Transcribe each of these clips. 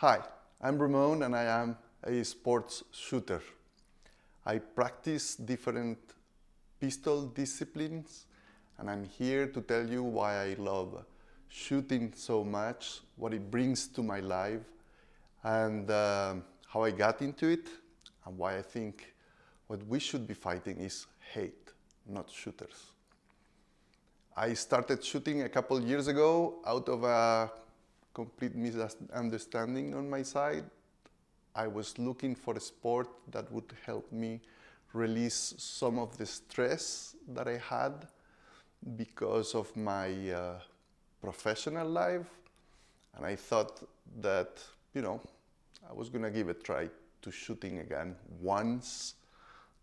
Hi, I'm Ramon and I am a sports shooter. I practice different pistol disciplines and I'm here to tell you why I love shooting so much, what it brings to my life and how I got into it and why I think what we should be fighting is hate, not shooters. I started shooting a couple years ago out of a complete misunderstanding on my side. I was looking for a sport that would help me release some of the stress that I had because of my professional life. And I thought that, I was gonna give a try to shooting again once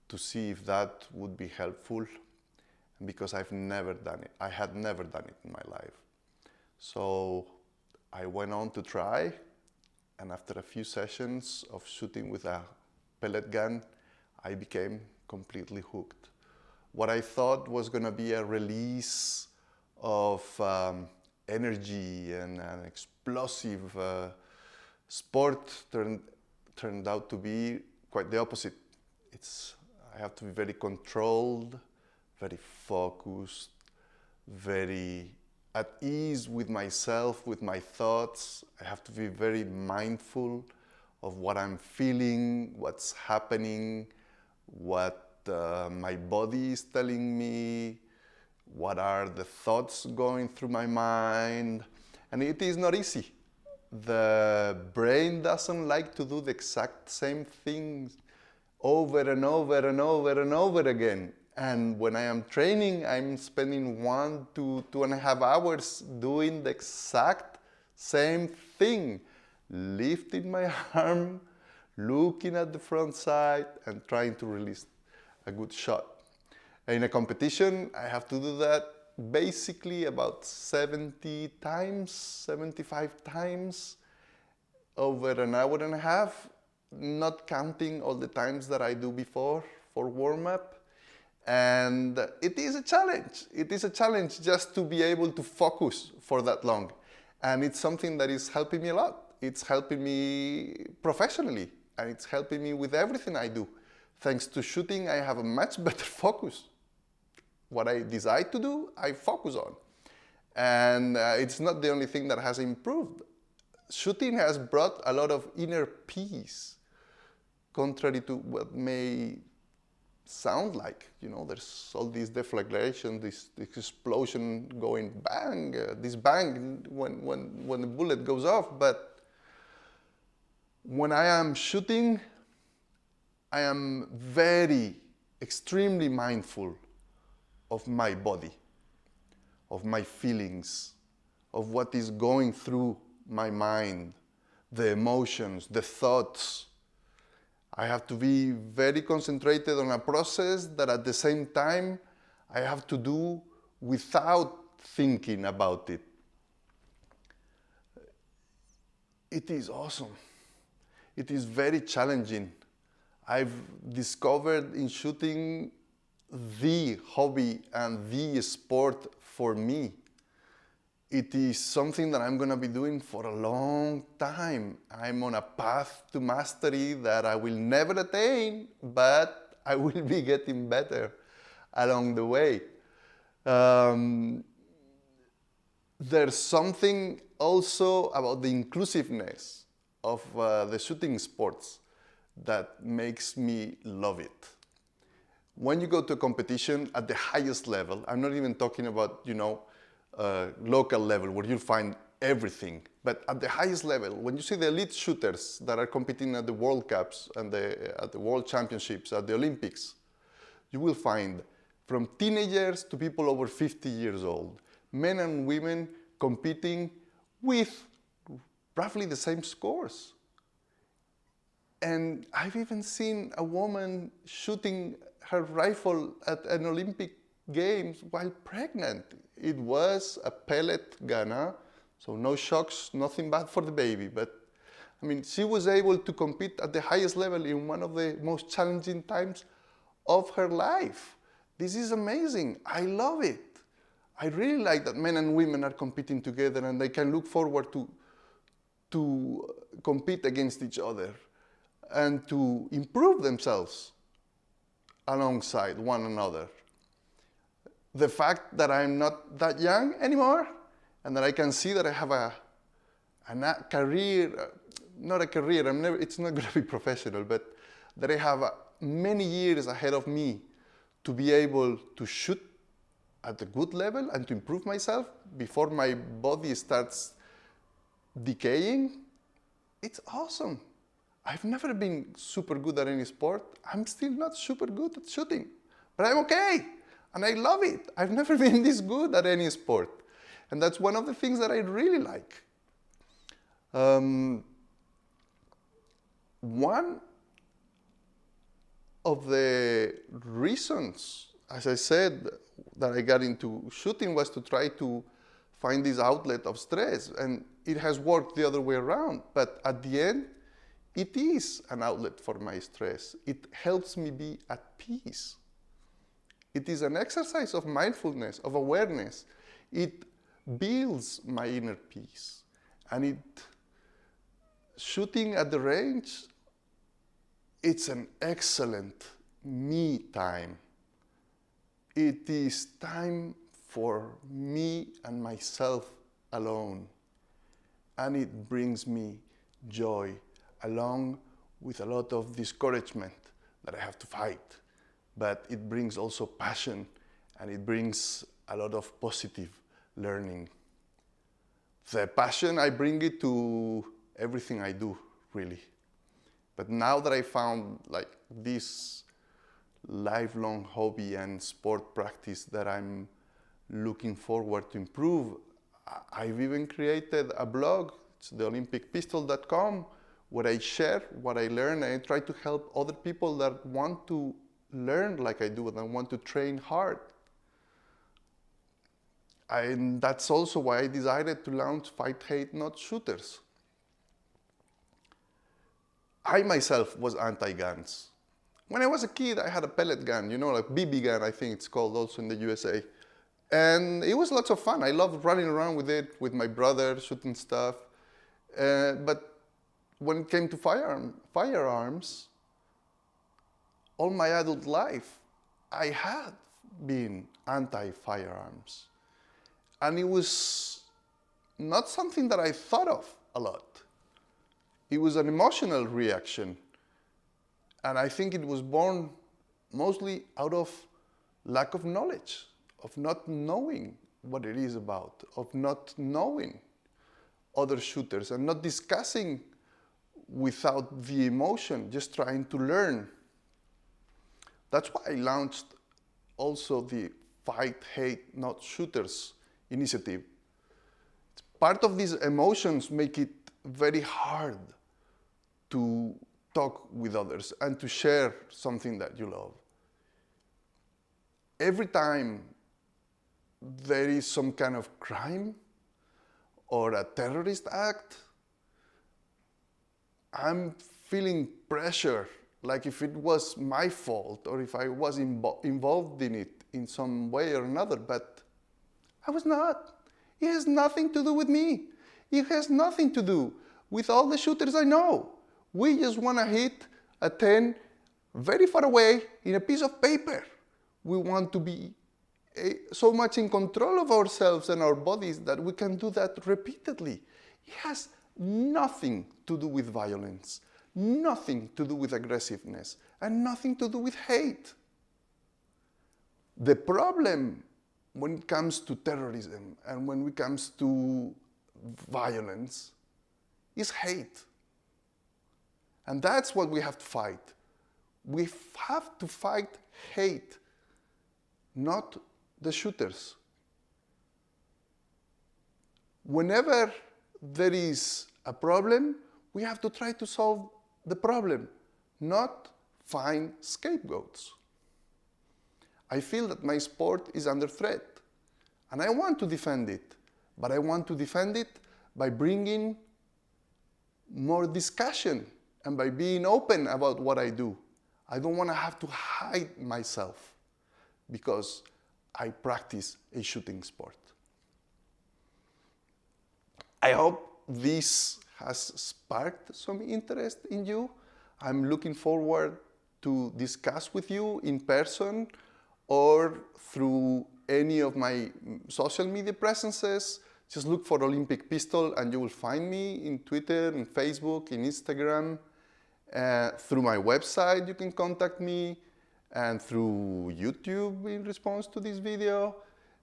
to see if that would be helpful. And because I've never done it, I had never done it in my life. So I went on to try, and after a few sessions of shooting with a pellet gun, I became completely hooked. What I thought was going to be a release of energy and an explosive sport turned out to be quite the opposite. I have to be very controlled, very focused, very at ease with myself, with my thoughts. I have to be very mindful of what I'm feeling, what's happening, what my body is telling me, what are the thoughts going through my mind. And it is not easy. The brain doesn't like to do the exact same things over and over and over and over again. And when I am training, I'm spending 1 to 2.5 hours doing the exact same thing. Lifting my arm, looking at the front side, and trying to release a good shot. In a competition, I have to do that basically about 70 times, 75 times over an hour and a half, not counting all the times that I do before for warm-up. And it is a challenge. It is a challenge just to be able to focus for that long. And it's something that is helping me a lot. It's helping me professionally, and it's helping me with everything I do. Thanks to shooting, I have a much better focus. What I decide to do, I focus on. And it's not the only thing that has improved. Shooting has brought a lot of inner peace, contrary to what may sound like, there's all this deflagration, this explosion going bang, this bang when the bullet goes off. But when I am shooting, I am extremely mindful of my body, of my feelings, of what is going through my mind, the emotions, the thoughts. I have to be very concentrated on a process that at the same time I have to do without thinking about it. It is awesome. It is very challenging. I've discovered in shooting the hobby and the sport for me. It is something that I'm going to be doing for a long time. I'm on a path to mastery that I will never attain, but I will be getting better along the way. There's something also about the inclusiveness of the shooting sports that makes me love it. When you go to a competition at the highest level, I'm not even talking about, local level where you'll find everything. But at the highest level, when you see the elite shooters that are competing at the World Cups and at the World Championships, at the Olympics, you will find from teenagers to people over 50 years old, men and women competing with roughly the same scores. And I've even seen a woman shooting her rifle at an Olympic Games while pregnant. It was a pellet gunner, so no shocks, nothing bad for the baby. But she was able to compete at the highest level in one of the most challenging times of her life. This is amazing. I love it. I really like that men and women are competing together and they can look forward to to compete against each other and to improve themselves alongside one another. The fact that I'm not that young anymore and that I can see that I have a career, not a career, it's not going to be professional, but that I have many years ahead of me to be able to shoot at a good level and to improve myself before my body starts decaying, it's awesome. I've never been super good at any sport. I'm still not super good at shooting, but I'm okay, and I love it. I've never been this good at any sport, and that's one of the things that I really like. One of the reasons, as I said, that I got into shooting was to try to find this outlet of stress, and it has worked the other way around, but at the end, it is an outlet for my stress. It helps me be at peace. It is an exercise of mindfulness, of awareness. It builds my inner peace, and shooting at the range, it's an excellent me time. It is time for me and myself alone. And it brings me joy along with a lot of discouragement that I have to fight. But it brings also passion, and it brings a lot of positive learning. The passion, I bring it to everything I do, really. But now that I found like this lifelong hobby and sport practice that I'm looking forward to improve, I've even created a blog, it's theolympicpistol.com, where I share what I learn, and I try to help other people that want to learn like I do and want to train hard. And that's also why I decided to launch Fight Hate Not Shooters. I myself was anti-guns. When I was a kid, I had a pellet gun, you know, like BB gun, I think it's called also in the USA. And it was lots of fun. I loved running around with it, with my brother, shooting stuff. But when it came to firearms, all my adult life, I had been anti-firearms. And it was not something that I thought of a lot. It was an emotional reaction. And I think it was born mostly out of lack of knowledge, of not knowing what it is about, of not knowing other shooters and not discussing without the emotion, just trying to learn. That's why I launched also the Fight Hate Not Shooters initiative. Part of these emotions make it very hard to talk with others and to share something that you love. Every time there is some kind of crime or a terrorist act, I'm feeling pressure, like if it was my fault or if I was involved in it in some way or another, but I was not. It has nothing to do with me. It has nothing to do with all the shooters I know. We just want to hit a 10 very far away in a piece of paper. We want to be so much in control of ourselves and our bodies that we can do that repeatedly. It has nothing to do with violence, nothing to do with aggressiveness, and nothing to do with hate. The problem when it comes to terrorism and when it comes to violence is hate. And that's what we have to fight. We have to fight hate, not the shooters. Whenever there is a problem, we have to try to solve the problem, not find scapegoats. I feel that my sport is under threat, and I want to defend it, but I want to defend it by bringing more discussion and by being open about what I do. I don't want to have to hide myself because I practice a shooting sport. I hope this has sparked some interest in you. I'm looking forward to discuss with you in person or through any of my social media presences. Just look for Olympic Pistol and you will find me in Twitter, in Facebook, in Instagram. Through my website you can contact me, and through YouTube in response to this video.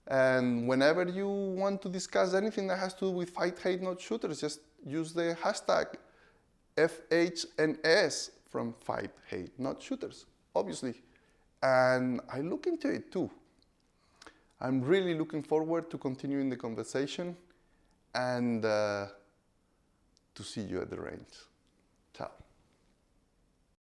And whenever you want to discuss anything that has to do with fight, hate, not shooters, just use the hashtag FHNS from fight, hate, not shooters, obviously. And I look into it too. I'm really looking forward to continuing the conversation and to see you at the range.